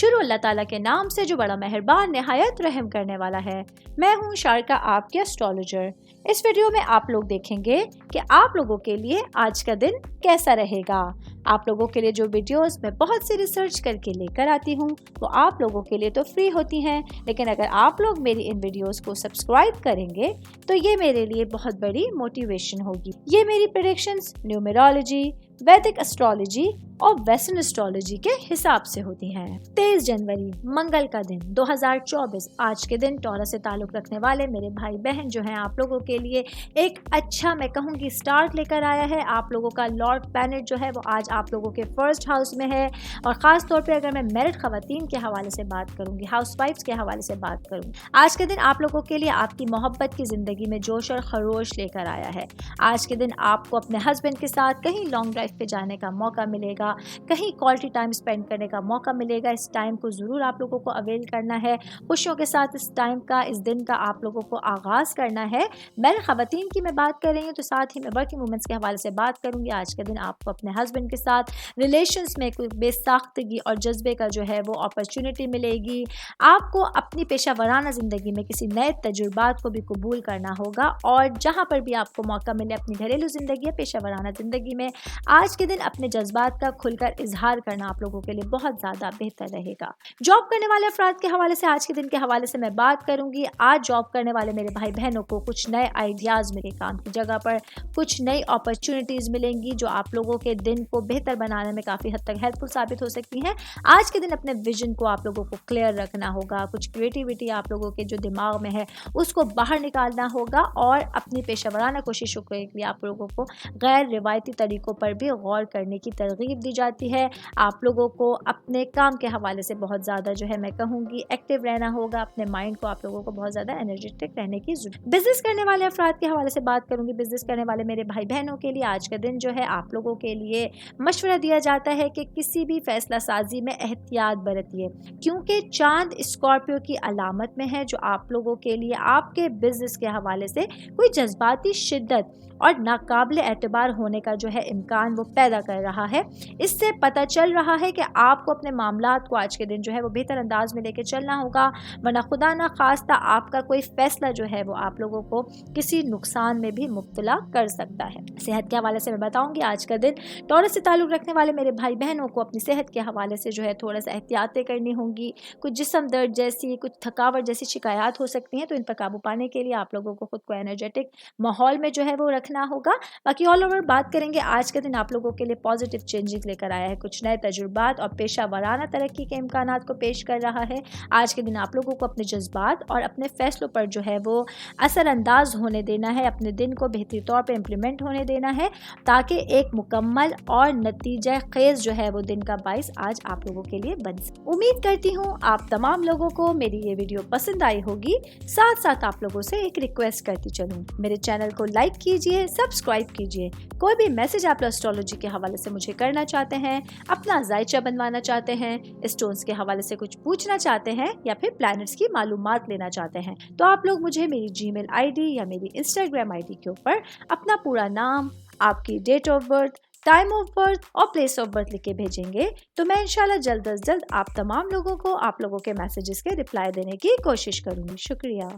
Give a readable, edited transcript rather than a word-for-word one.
शुरू अल्लाह ताला के नाम से जो बड़ा मेहरबान निहायत रहम करने वाला है। मैं हूँ शारका, आपके एस्ट्रोलॉजर। इस वीडियो में आप लोग देखेंगे कि आप लोगों के लिए आज का दिन कैसा रहेगा। आप लोगों के लिए जो वीडियोस मैं बहुत सी रिसर्च करके लेकर आती हूँ वो आप लोगों के लिए तो फ्री होती हैं, लेकिन अगर आप लोग मेरी इन वीडियोस को सब्सक्राइब करेंगे तो ये मेरे लिए बहुत बड़ी मोटिवेशन होगी। ये मेरी प्रेडिक्शंस न्यूमेरोलॉजी, वैदिक एस्ट्रोलॉजी और वेस्टर्न एस्ट्रोलॉजी के हिसाब से होती हैं। 23 जनवरी मंगल का दिन 2024 आज के दिन टॉरस से ताल्लुक रखने वाले मेरे भाई बहन जो हैं आप लोगों के लिए एक अच्छा मैं कहूँगी स्टार्ट लेकर आया है। आप लोगों का लॉर्ड प्लैनेट जो है वो आज आप लोगों के फर्स्ट हाउस में है, और ख़ास तौर पे अगर मैं मैरिड ख़वातीन के हवाले से बात करूँगी, हाउसवाइफ्स के हवाले से बात करूँगी, आज के दिन आप लोगों के लिए आपकी मोहब्बत की ज़िंदगी में जोश और खरोश लेकर आया है। आज के दिन आपको अपने हस्बैंड के साथ कहीं लॉन्ग ड्राइव पे जाने का मौका मिलेगा, कहीं क्वालिटी टाइम स्पेंड करने का मौका मिलेगा। इस टाइम को ज़रूर आप लोगों को अवेल करना है। खुशियों के साथ इस टाइम का, इस दिन का आप लोगों को आगाज़ करना है। मैरिड ख़वातीन की मैं बात कर रही हूँ तो साथ ही मैं वर्किंग वुमेंस के हवाले से बात करूँगी। आज के दिन आपको अपने हस्बैंड के साथ रिलेशंस में कोई बेसाख्तगी और जज्बे का जो है वो अपॉर्चुनिटी मिलेगी। आपको अपनी पेशा वराना ज़िंदगी में किसी नए तजुर्बात को भी कबूल करना होगा, और जहाँ पर भी आपको मौका मिले अपनी घरेलू ज़िंदगी या पेशा वराना ज़िंदगी में आज के दिन अपने जज्बात का खुलकर इजहार करना आप लोगों के लिए बहुत ज़्यादा बेहतर रहेगा। जॉब करने वाले अफराद के हवाले से आज के दिन के हवाले से मैं बात करूंगी। आज जॉब करने वाले मेरे भाई बहनों को कुछ नए आइडियाज़ मिले, काम की जगह पर कुछ नई अपॉर्चुनिटीज़ मिलेंगी जो आप लोगों के दिन को बेहतर बनाने में काफ़ी हद तक हेल्पफुल साबित हो सकती हैं। आज के दिन अपने विजन को आप लोगों को क्लियर रखना होगा। कुछ क्रिएटिविटी आप लोगों के जो दिमाग में है उसको बाहर निकालना होगा, और अपनी पेशा वराना कोशिशों के लिए आप लोगों को गैर रिवायती तरीक़ों पर भी गौर करने की तरगीब दी जाती है। आप लोगों को अपने काम के हवाले से बहुत ज़्यादा जो है मैं कहूँगी एक्टिव रहना होगा। अपने माइंड को आप लोगों को बहुत ज़्यादा एनर्जेटिक रहने की जरूरत। बिजनेस करने वाले अफराद के हवाले से बात करूँगी। बिजनेस करने वाले मेरे भाई बहनों के लिए आज का दिन जो है आप लोगों के लिए मशवरा दिया जाता है कि किसी भी फैसला साजी में एहतियात बरतिए, क्योंकि चांद स्कॉर्पियो की अलामत में है जो आप लोगों के लिए आपके बिजनेस के हवाले से कोई जज्बाती शिद्दत और नाकाबिले एतबार होने का जो है इम्कान वो पैदा कर रहा है। इससे पता चल रहा है कि आपको अपने मामलात को आज के दिन जो है वो बेहतर अंदाज में लेके चलना होगा, वरना खुदा ना खास्ता आपका कोई फैसला जो है वो आप लोगों को किसी नुकसान में भी मुब्तला कर सकता है। सेहत के हवाले से मैं बताऊंगी। आज का दिन टॉरस से ताल्लुक़ रखने वाले मेरे भाई बहनों को अपनी सेहत के हवाले से जो है थोड़ा सा एहतियातें करनी होंगी। कुछ जिस्म दर्द जैसी, कुछ थकावट जैसी शिकायत हो सकती हैं, तो इन पर काबू पाने के लिए आप लोगों को खुद को एनर्जेटिक माहौल में जो है वो रखना होगा। बाकी ऑल ओवर बात करेंगे, आज के दिन आप लोगों के लिए पॉजिटिव चेंजेस लेकर आया है। कुछ नए तजुर्बात और पेशा वराना तरक्की के इम्कानात को पेश कर रहा है। आज के दिन आप लोगों को अपने जज्बात और अपने फैसलों पर जो है वो असरअंदाज होने देना है। अपने दिन को बेहतरीन तौर पर इम्प्लीमेंट होने देना है ताकि एक मुकम्मल और नतीजा खेज जो है वो दिन का बाइस आज आप लोगों के लिए बन सके। उम्मीद करती हूँ आप तमाम लोगों को मेरी ये वीडियो पसंद आई होगी। साथ साथ आप लोगों से एक रिक्वेस्ट करती चलूँ, मेरे चैनल को लाइक कीजिए, सब्सक्राइब कीजिए। कोई भी मैसेज आप एस्ट्रोलॉजी के हवाले से मुझे करना चाहते हैं, अपना जायचा बनवाना चाहते हैं, स्टोन्स के हवाले से कुछ पूछना चाहते हैं, या फिर प्लैनेट्स की मालूमात लेना चाहते हैं, तो आप लोग मुझे मेरी जीमेल आईडी या मेरी इंस्टाग्राम आईडी के ऊपर अपना पूरा नाम, आपकी date of birth, time of birth और प्लेस ऑफ बर्थ लिख के भेजेंगे तो मैं इंशाल्लाह जल्द अज जल्द आप तमाम लोगों को आप लोगों के मैसेजेस के रिप्लाई देने की कोशिश करूँगी। शुक्रिया।